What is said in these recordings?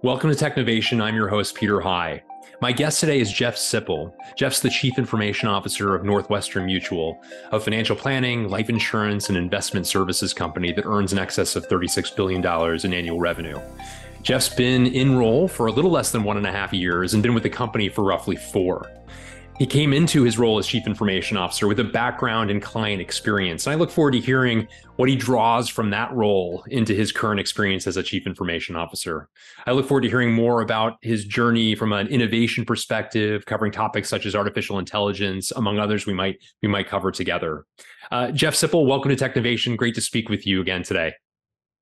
Welcome to Technovation. I'm your host, Peter High. My guest today is Jeff Sippel. Jeff's the Chief Information Officer of Northwestern Mutual, a financial planning, life insurance, and investment services company that earns in excess of $36 billion in annual revenue. Jeff's been in role for a little less than 1.5 years and been with the company for roughly 4. He came into his role as Chief Information Officer with a background in client experience. And I look forward to hearing what he draws from that role into his current experience as a Chief Information Officer. I look forward to hearing more about his journey from an innovation perspective, covering topics such as artificial intelligence, among others we might cover together. Jeff Sippel, welcome to Technovation. Great to speak with you again today.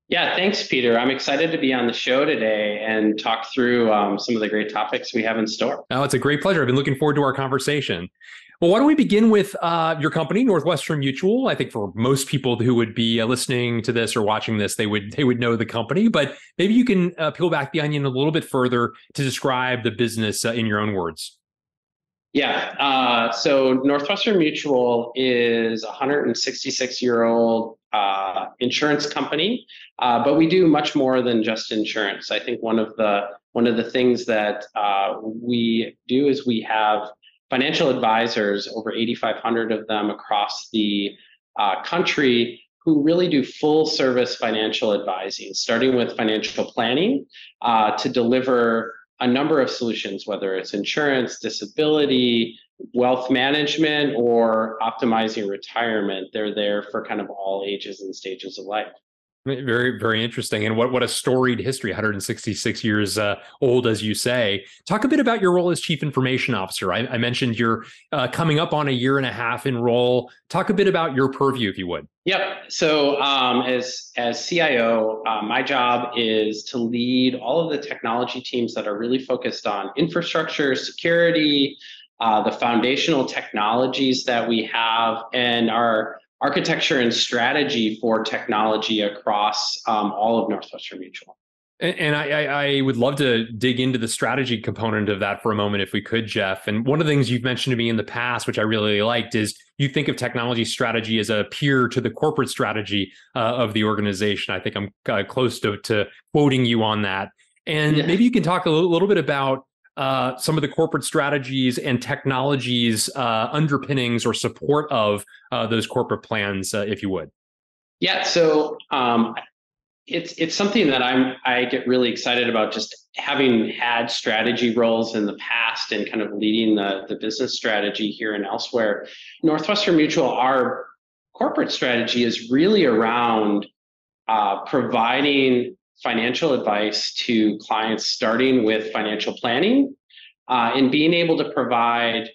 Yeah, thanks, Peter. I'm excited to be on the show today and talk through some of the great topics we have in store. Oh, it's a great pleasure. I've been looking forward to our conversation. Well, why don't we begin with your company, Northwestern Mutual? I think for most people who would be listening to this or watching this, they would know the company, but maybe you can peel back the onion a little bit further to describe the business in your own words. Yeah, so Northwestern Mutual is a 166-year-old insurance company, but we do much more than just insurance. I think one of the things that we do is we have financial advisors, over 8,500 of them across the country, who really do full service financial advising, starting with financial planning to deliver a number of solutions, whether it's insurance, disability, wealth management, or optimizing retirement. They're there for kind of all ages and stages of life. Very, very interesting. And what a storied history, 166 years old, as you say. Talk a bit about your role as Chief Information Officer. I mentioned you're coming up on 1.5 years in role. Talk a bit about your purview, if you would. Yep. So as CIO, my job is to lead all of the technology teams that are really focused on infrastructure, security, the foundational technologies that we have, and our architecture and strategy for technology across all of Northwestern Mutual. And I would love to dig into the strategy component of that for a moment, if we could, Jeff. And one of the things you've mentioned to me in the past, which I really liked, is you think of technology strategy as a peer to the corporate strategy of the organization. I think I'm close to quoting you on that. And maybe you can talk a little bit about some of the corporate strategies and technologies underpinnings or support of those corporate plans, if you would. Yeah, so it's something that I get really excited about, just having had strategy roles in the past and kind of leading the business strategy here and elsewhere. Northwestern Mutual, our corporate strategy is really around providing financial advice to clients, starting with financial planning, and being able to provide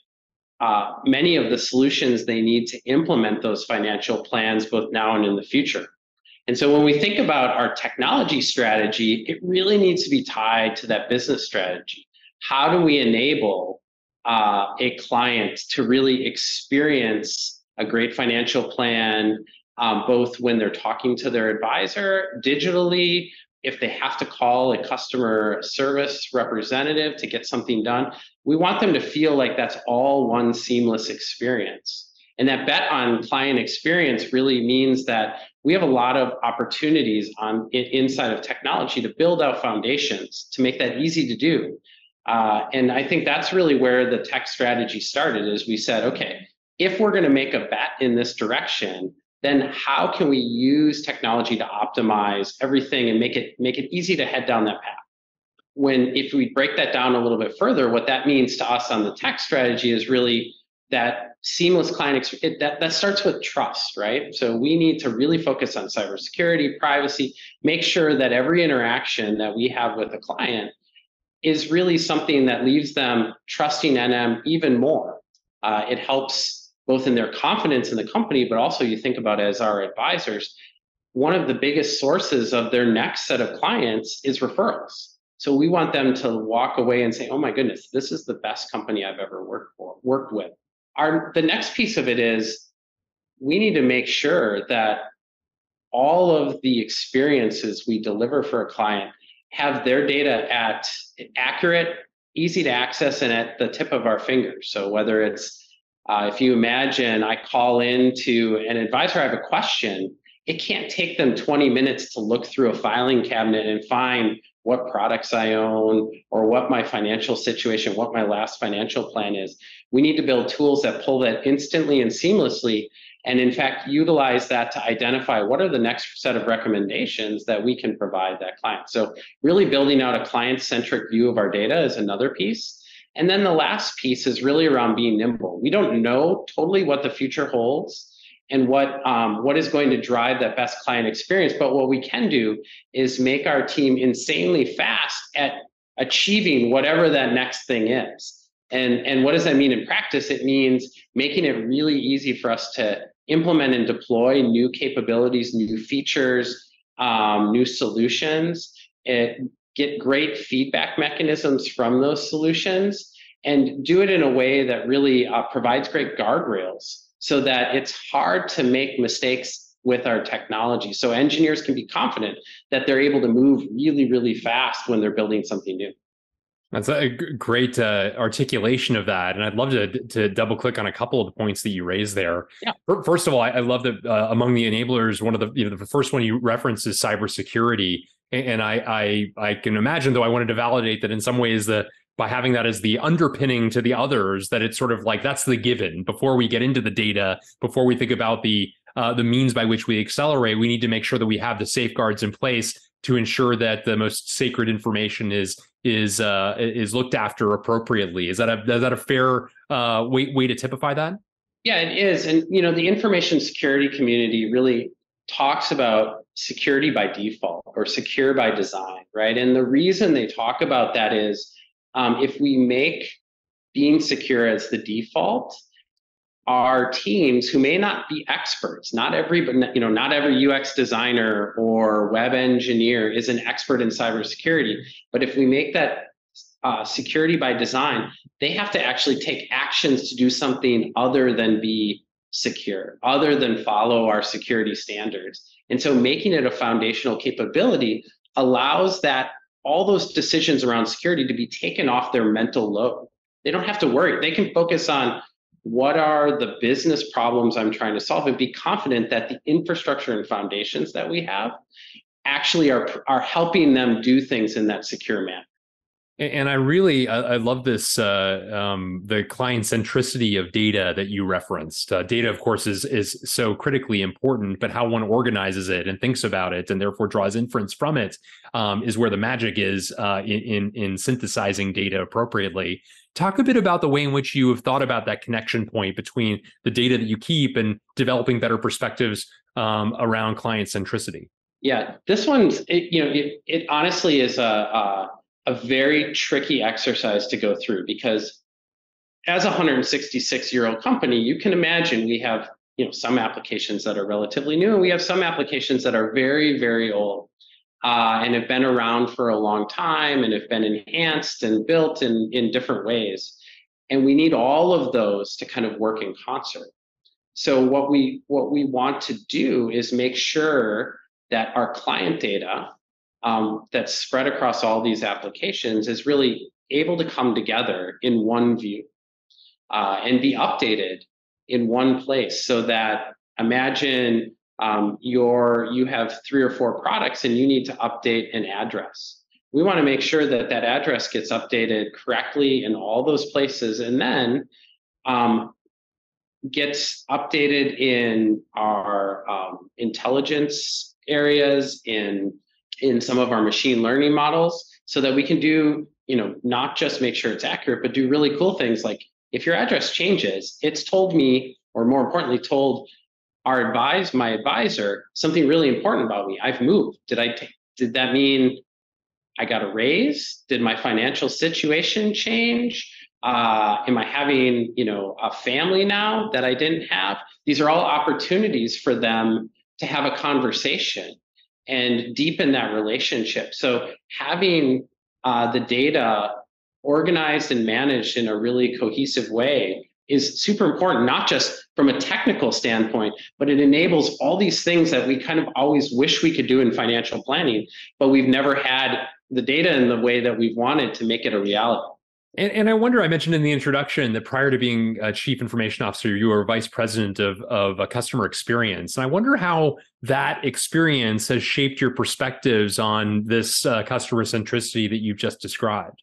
many of the solutions they need to implement those financial plans both now and in the future. And so when we think about our technology strategy, it really needs to be tied to that business strategy. How do we enable a client to really experience a great financial plan, both when they're talking to their advisor digitally, if they have to call a customer service representative to get something done? We want them to feel like that's all one seamless experience. And that bet on client experience really means that we have a lot of opportunities inside of technology to build out foundations to make that easy to do. And I think that's really where the tech strategy started, is we said, okay, if we're going to make a bet in this direction, then how can we use technology to optimize everything and make it easy to head down that path? If we break that down a little bit further, what that means to us on the tech strategy is really that seamless client experience. That starts with trust, right? So we need to really focus on cybersecurity, privacy, make sure that every interaction that we have with a client is really something that leaves them trusting NM even more. It helps both in their confidence in the company, but also you think about, as our advisors, one of the biggest sources of their next set of clients is referrals. So we want them to walk away and say, oh my goodness, this is the best company I've ever worked with. The next piece of it is we need to make sure that all of the experiences we deliver for a client have their data at accurate, easy to access, and at the tip of our fingers. So whether it's if you imagine I call into an advisor, I have a question, it can't take them 20 minutes to look through a filing cabinet and find what products I own, or what my financial situation, what my last financial plan is. We need to build tools that pull that instantly and seamlessly, and in fact, utilize that to identify what are the next set of recommendations that we can provide that client. So really building out a client-centric view of our data is another piece. And then the last piece is really around being nimble. We don't know totally what the future holds and what is going to drive that best client experience. But what we can do is make our team insanely fast at achieving whatever that next thing is. And what does that mean in practice? It means making it really easy for us to implement and deploy new capabilities, new features, new solutions, and get great feedback mechanisms from those solutions, and do it in a way that really provides great guardrails, so that it's hard to make mistakes with our technology. So engineers can be confident that they're able to move really, really fast when they're building something new. That's a great articulation of that. And I'd love to double click on a couple of the points that you raised there. Yeah. First of all, I love that among the enablers, one of the first one you referenced is cybersecurity. And I can imagine, though I wanted to validate that in some ways by having that as the underpinning to the others, that it's sort of like that's the given before we get into the data, before we think about the means by which we accelerate. We need to make sure that we have the safeguards in place to ensure that the most sacred information is looked after appropriately. Is that a fair way to typify that? Yeah, it is. And the information security community really talks about security by default or secure by design, right? And the reason they talk about that is if we make being secure as the default, our teams who may not be experts, not every UX designer or web engineer is an expert in cybersecurity, but if we make that security by design, they have to actually take actions to do something other than be secure, other than follow our security standards. And so making it a foundational capability allows that all those decisions around security to be taken off their mental load. They don't have to worry. They can focus on what are the business problems I'm trying to solve and be confident that the infrastructure and foundations that we have actually are helping them do things in that secure manner. And I love this, the client centricity of data that you referenced. Data, of course, is so critically important, but how one organizes it and thinks about it and therefore draws inference from it is where the magic is in synthesizing data appropriately. Talk a bit about the way in which you have thought about that connection point between the data that you keep and developing better perspectives around client centricity. Yeah, this one's, it honestly is a very tricky exercise to go through, because as a 166-year-old company, you can imagine we have some applications that are relatively new, and we have some applications that are very, very old and have been around for a long time and have been enhanced and built in different ways. And we need all of those to kind of work in concert. So what we want to do is make sure that our client data that's spread across all these applications is really able to come together in one view and be updated in one place. So that imagine you have 3 or 4 products and you need to update an address. We want to make sure that that address gets updated correctly in all those places, and then gets updated in our intelligence areas, in some of our machine learning models, so that we can do, not just make sure it's accurate, but do really cool things like if your address changes, it's told me, or more importantly, told my advisor something really important about me. I've moved. Did that mean I got a raise? Did my financial situation change? Am I having, a family now that I didn't have? These are all opportunities for them to have a conversation and deepen that relationship. So having the data organized and managed in a really cohesive way is super important, not just from a technical standpoint, but it enables all these things that we kind of always wish we could do in financial planning, but we've never had the data in the way that we've wanted to make it a reality. And I wonder, I mentioned in the introduction that prior to being a chief information officer, you were vice president of a customer experience. And I wonder how that experience has shaped your perspectives on this customer centricity that you've just described.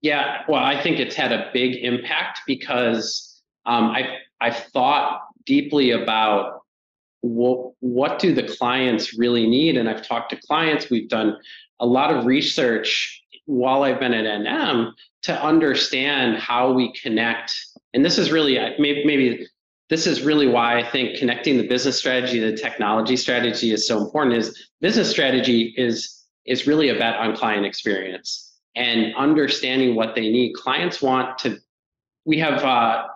Yeah, well, I think it's had a big impact because I've thought deeply about what do the clients really need, and I've talked to clients. We've done a lot of research while I've been at NM to understand how we connect. And this is really maybe this is really why I think connecting the business strategy to the technology strategy is so important. Is business strategy is really a bet on client experience and understanding what they need. Clients want to, we have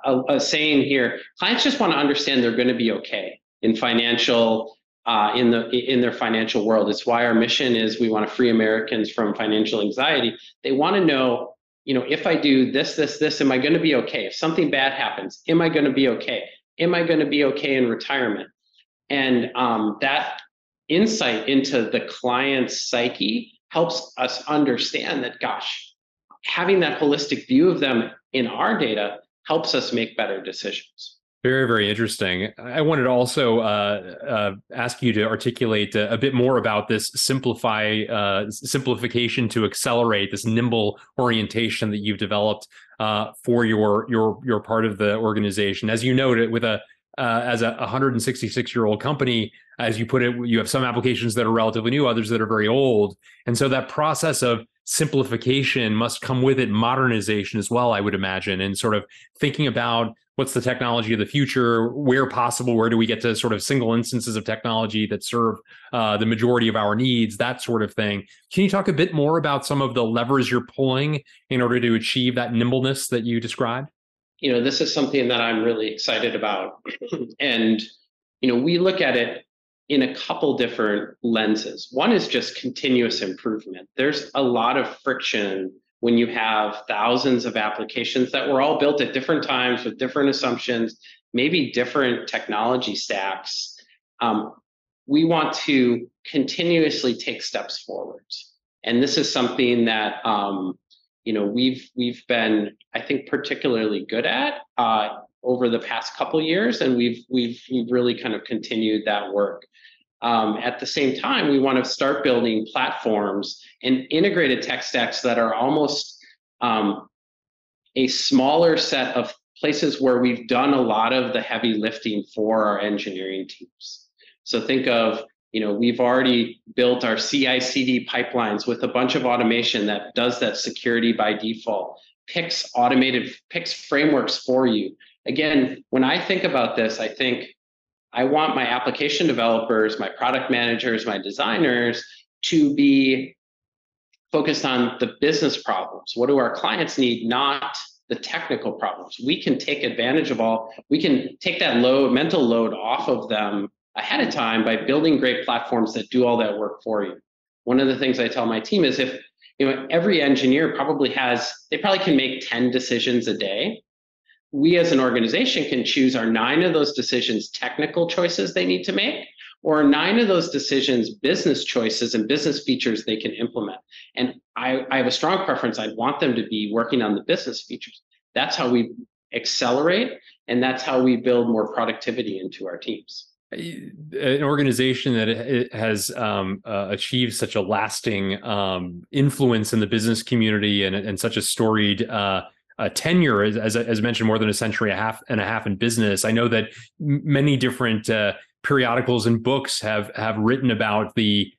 a saying here, clients just want to understand they're going to be okay in financial, in their financial world. It's why our mission is we want to free Americans from financial anxiety. They want to know, if I do this, am I going to be okay? If something bad happens, am I going to be okay? Am I going to be okay in retirement? And that insight into the client's psyche helps us understand that, gosh, having that holistic view of them in our data helps us make better decisions. Very, very interesting. I wanted to also ask you to articulate a bit more about this simplification to accelerate this nimble orientation that you've developed for your part of the organization. As you noted, with as a 166-year-old company, as you put it, you have some applications that are relatively new, others that are very old. And so that process of simplification must come with it modernization as well, I would imagine, and sort of thinking about what's the technology of the future, where possible, where do we get to sort of single instances of technology that serve the majority of our needs, that sort of thing. Can you talk a bit more about some of the levers you're pulling in order to achieve that nimbleness that you described? This is something that I'm really excited about. And, we look at it in a couple different lenses. One is just continuous improvement. There's a lot of friction when you have thousands of applications that were all built at different times with different assumptions, maybe different technology stacks. We want to continuously take steps forwards. And this is something that we've been, I think, particularly good at over the past couple of years, and we've really kind of continued that work. At the same time, we want to start building platforms and integrated tech stacks that are almost a smaller set of places where we've done a lot of the heavy lifting for our engineering teams. So think of, we've already built our CI/CD pipelines with a bunch of automation that does that security by default, picks frameworks for you. Again, when I think about this, I think I want my application developers, my product managers, my designers to be focused on the business problems. What do our clients need, not the technical problems? We can take advantage of we can take that mental load off of them ahead of time by building great platforms that do all that work for you. One of the things I tell my team is if every engineer probably can make 10 decisions a day. We as an organization can choose our 9 of those decisions technical choices they need to make, or 9 of those decisions business choices and business features they can implement. And I have a strong preference. I'd want them to be working on the business features. That's how we accelerate, and that's how we build more productivity into our teams. An organization that has achieved such a lasting influence in the business community and such a storied tenure, as mentioned, more than a century and a half in business. I know that many different periodicals and books have written about the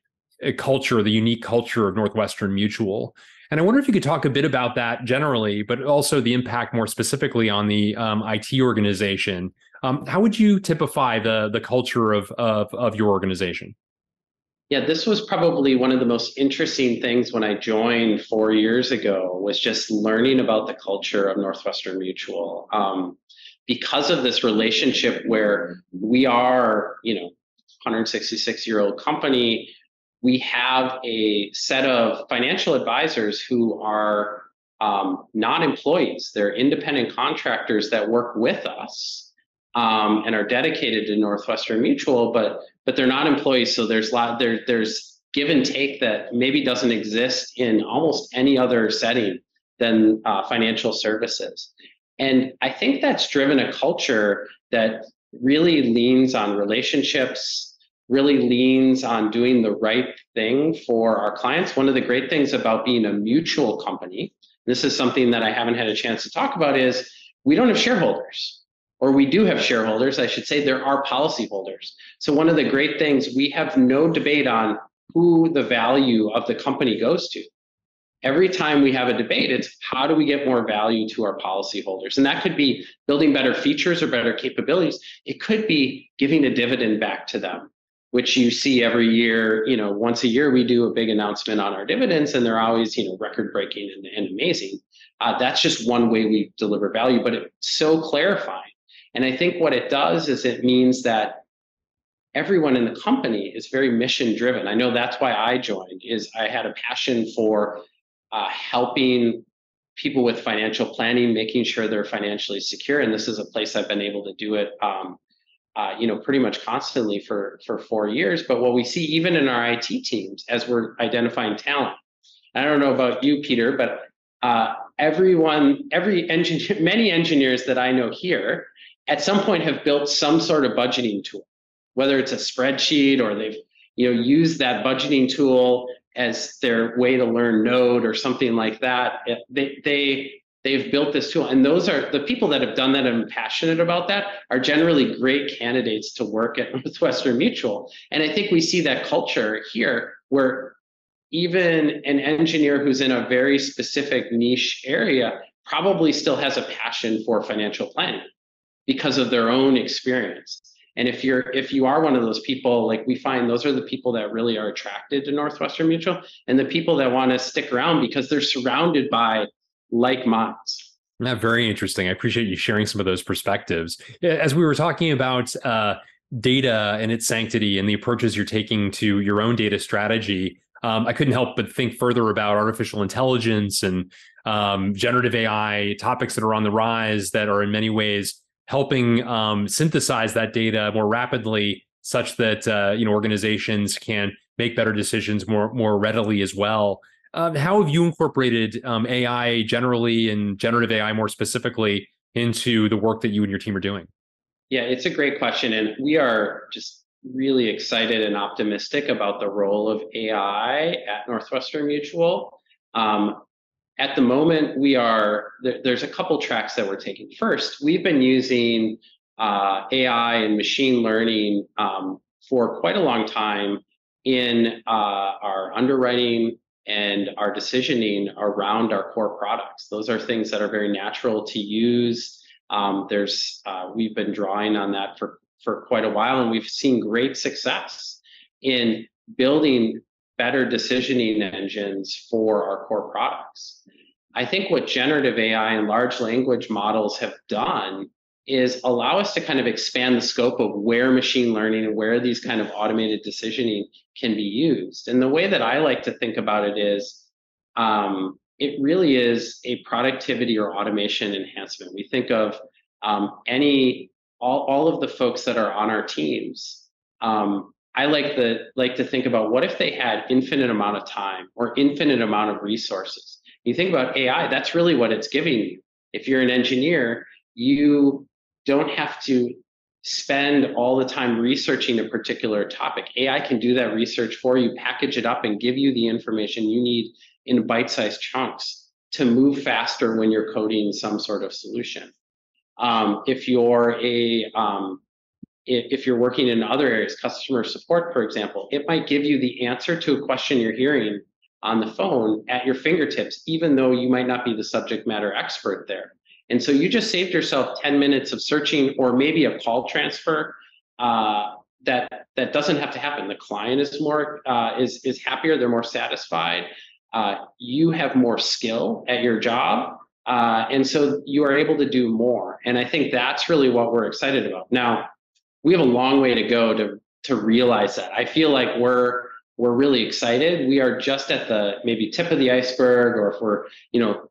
culture, the unique culture of Northwestern Mutual. And I wonder if you could talk a bit about that generally, but also the impact more specifically on the IT organization. How would you typify the culture of your organization? Yeah, this was probably one of the most interesting things when I joined 4 years ago, was just learning about the culture of Northwestern Mutual. Because of this relationship where we are, 166-year-old company, we have a set of financial advisors who are not employees. They're independent contractors that work with us and are dedicated to Northwestern Mutual, but they're not employees. So there's give and take that maybe doesn't exist in almost any other setting than financial services. And I think that's driven a culture that really leans on relationships, really leans on doing the right thing for our clients. One of the great things about being a mutual company, this is something that I haven't had a chance to talk about, is we don't have shareholders. Or we do have shareholders, I should say. There are policyholders. So one of the great things, we have no debate on who the value of the company goes to. Every time we have a debate, it's how do we get more value to our policyholders? And that could be building better features or better capabilities. It could be giving a dividend back to them, which you see every year. Once a year, we do a big announcement on our dividends, and they're always, record breaking and amazing. That's just one way we deliver value, but it's so clarifying. And I think what it does is it means that everyone in the company is very mission driven. I know that's why I joined, is I had a passion for helping people with financial planning, making sure they're financially secure. And this is a place I've been able to do it, pretty much constantly for 4 years. But what we see even in our IT teams as we're identifying talent, I don't know about you, Peter, but many engineers that I know here at some point have built some sort of budgeting tool, whether it's a spreadsheet or they've used that budgeting tool as their way to learn Node or something like that. They've built this tool, and those are the people that have done that and are passionate about that are generally great candidates to work at Northwestern Mutual. And I think we see that culture here where even an engineer who's in a very specific niche area probably still has a passion for financial planning because of their own experience. And if you are one of those people, like we find those are the people that really are attracted to Northwestern Mutual, and the people that want to stick around because they're surrounded by like minds. That's very interesting. I appreciate you sharing some of those perspectives. As we were talking about data and its sanctity and the approaches you're taking to your own data strategy, I couldn't help but think further about artificial intelligence and generative AI, topics that are on the rise that are in many ways helping synthesize that data more rapidly, such that organizations can make better decisions more readily as well. How have you incorporated AI generally and generative AI more specifically into the work that you and your team are doing? Yeah, it's a great question, and we are just really excited and optimistic about the role of AI at Northwestern Mutual. At the moment, there's a couple tracks that we're taking. First, we've been using AI and machine learning for quite a long time in our underwriting and our decisioning around our core products. Those are things that are very natural to use. We've been drawing on that for quite a while, and we've seen great success in building better decisioning engines for our core products. I think what generative AI and large language models have done is allow us to kind of expand the scope of where machine learning and where these kind of automated decisioning can be used. And the way that I like to think about it is it really is a productivity or automation enhancement. We think of all of the folks that are on our teams. I like to think about what if they had infinite amount of time or infinite amount of resources. You think about AI, that's really what it's giving you. If you're an engineer, you don't have to spend all the time researching a particular topic. AI can do that research for you, package it up, and give you the information you need in bite-sized chunks to move faster when you're coding some sort of solution. If you're working in other areas, customer support, for example, it might give you the answer to a question you're hearing on the phone at your fingertips, even though you might not be the subject matter expert there. And so you just saved yourself 10 minutes of searching, or maybe a call transfer that doesn't have to happen. The client is is happier, they're more satisfied. You have more skill at your job. And so you are able to do more. And I think that's really what we're excited about. Now, we have a long way to go to realize that. I feel like we're really excited. We are just at the maybe tip of the iceberg, or if we're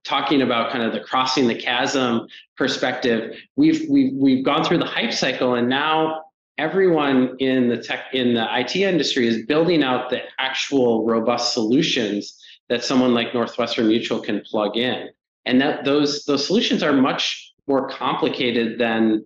talking about kind of the crossing the chasm perspective, we've gone through the hype cycle, and now everyone in the IT industry is building out the actual robust solutions that someone like Northwestern Mutual can plug in. and that those solutions are much more complicated than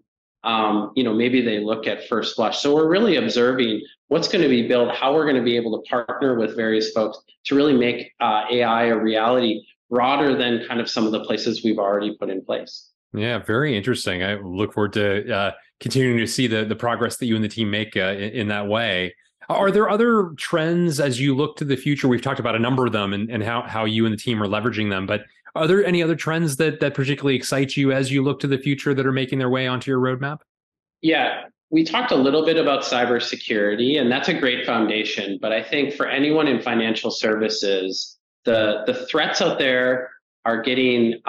maybe they look at first blush. So we're really observing what's going to be built, how we're going to be able to partner with various folks to really make AI a reality broader than kind of some of the places we've already put in place. Yeah, very interesting. I look forward to continuing to see the progress that you and the team make in that way. Are there other trends as you look to the future? We've talked about a number of them and how you and the team are leveraging them, but are there any other trends that particularly excite you as you look to the future that are making their way onto your roadmap? Yeah, we talked a little bit about cybersecurity, and that's a great foundation. But I think for anyone in financial services, the threats out there are getting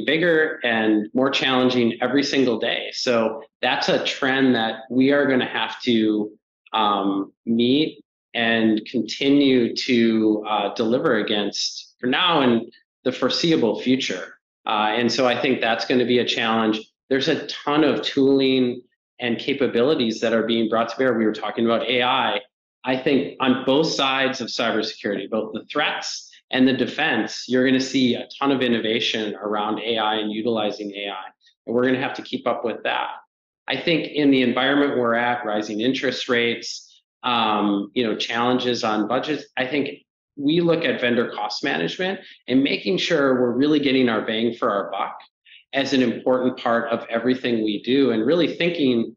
bigger and more challenging every single day. So that's a trend that we are going to have to meet and continue to deliver against for now and the foreseeable future. And so I think that's going to be a challenge. There's a ton of tooling and capabilities that are being brought to bear. We were talking about AI. I think on both sides of cybersecurity, both the threats and the defense, you're going to see a ton of innovation around AI and utilizing AI. And we're going to have to keep up with that. I think in the environment we're at, rising interest rates, challenges on budgets, I think we look at vendor cost management and making sure we're really getting our bang for our buck as an important part of everything we do, and really thinking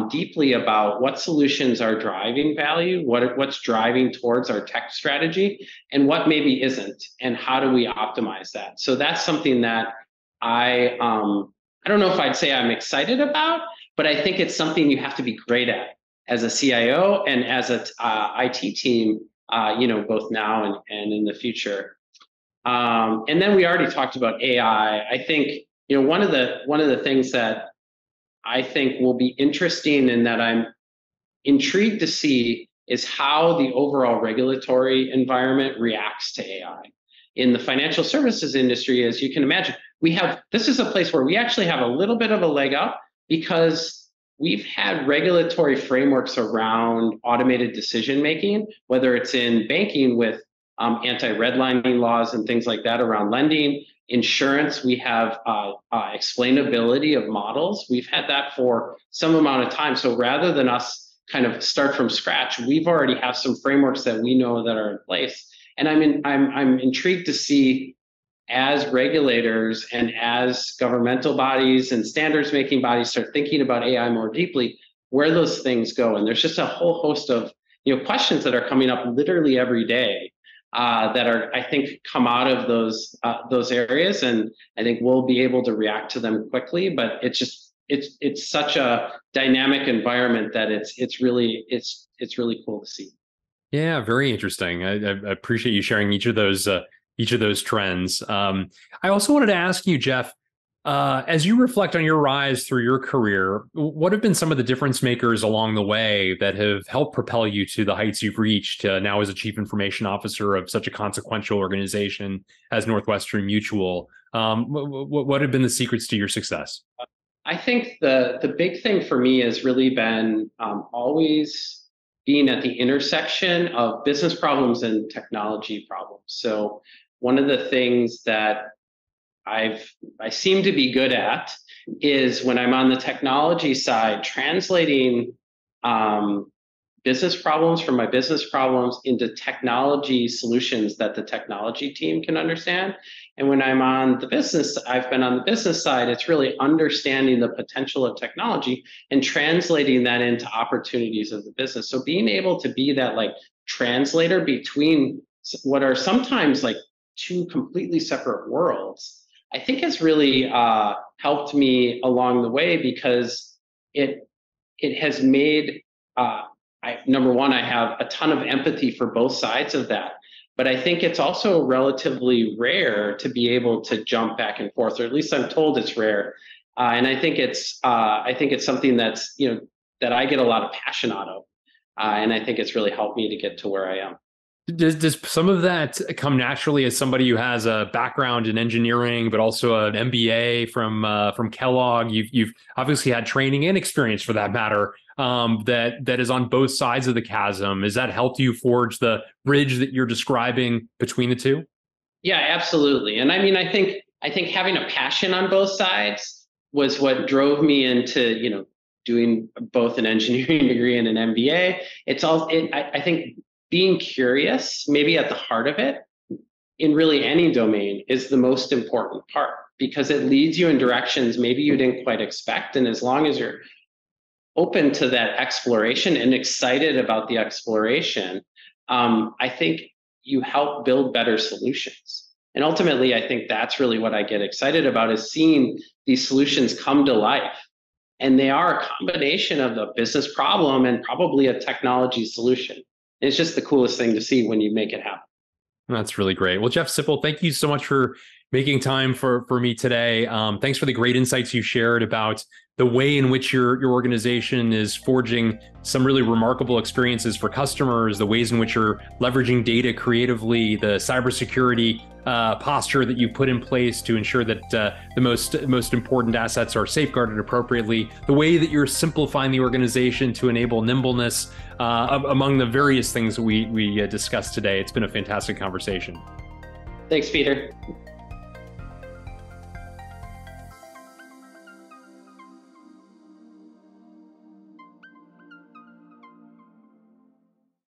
deeply about what solutions are driving value, what's driving towards our tech strategy, and what maybe isn't, and how do we optimize that. So that's something that I don't know if I'd say I'm excited about, but I think it's something you have to be great at as a CIO and as a IT team, both now and in the future. And then we already talked about AI. I think one of the things that I think will be interesting and that I'm intrigued to see is how the overall regulatory environment reacts to AI. In the financial services industry, as you can imagine, this is a place where we actually have a little bit of a leg up because we've had regulatory frameworks around automated decision making, whether it's in banking with anti-redlining laws and things like that around lending. Insurance, we have explainability of models. We've had that for some amount of time. So rather than us kind of start from scratch, we've already have some frameworks that we know that are in place. And I'm intrigued to see, as regulators and as governmental bodies and standards making bodies start thinking about AI more deeply, where those things go. And there's just a whole host of questions that are coming up literally every day that are, I think, come out of those areas, and I think we'll be able to react to them quickly. But it's such a dynamic environment that it's really cool to see. Yeah, very interesting. I appreciate you sharing each of those trends. I also wanted to ask you, Jeff, as you reflect on your rise through your career, what have been some of the difference makers along the way that have helped propel you to the heights you've reached now as a chief information officer of such a consequential organization as Northwestern Mutual? What have been the secrets to your success? I think the big thing for me has really been always being at the intersection of business problems and technology problems. So one of the things that I seem to be good at is, when I'm on the technology side, translating business problems from my business problems into technology solutions that the technology team can understand. And when I've been on the business side, it's really understanding the potential of technology and translating that into opportunities of the business. So being able to be that translator between what are sometimes two completely separate worlds, I think has really helped me along the way, because it has made number one, I have a ton of empathy for both sides of that. But I think it's also relatively rare to be able to jump back and forth, or at least I'm told it's rare. And I think it's something that's that I get a lot of passion out of, and I think it's really helped me to get to where I am. Does some of that come naturally as somebody who has a background in engineering, but also an MBA from Kellogg? You've obviously had training and experience, for that matter, that is on both sides of the chasm. Has that helped you forge the bridge that you're describing between the two? Yeah, absolutely. And I mean, I think having a passion on both sides was what drove me into, doing both an engineering degree and an MBA. I think being curious, maybe at the heart of it, in really any domain, is the most important part, because it leads you in directions maybe you didn't quite expect. And as long as you're open to that exploration and excited about the exploration, I think you help build better solutions. And ultimately, I think that's really what I get excited about, is seeing these solutions come to life. And they are a combination of a business problem and probably a technology solution. And it's just the coolest thing to see when you make it happen. That's really great. Well, Jeff Sippel, thank you so much for making time for me today. Thanks for the great insights you shared about the way in which your organization is forging some really remarkable experiences for customers, the ways in which you're leveraging data creatively, the cybersecurity posture that you put in place to ensure that the most important assets are safeguarded appropriately, the way that you're simplifying the organization to enable nimbleness, among the various things that we discussed today. It's been a fantastic conversation. Thanks, Peter.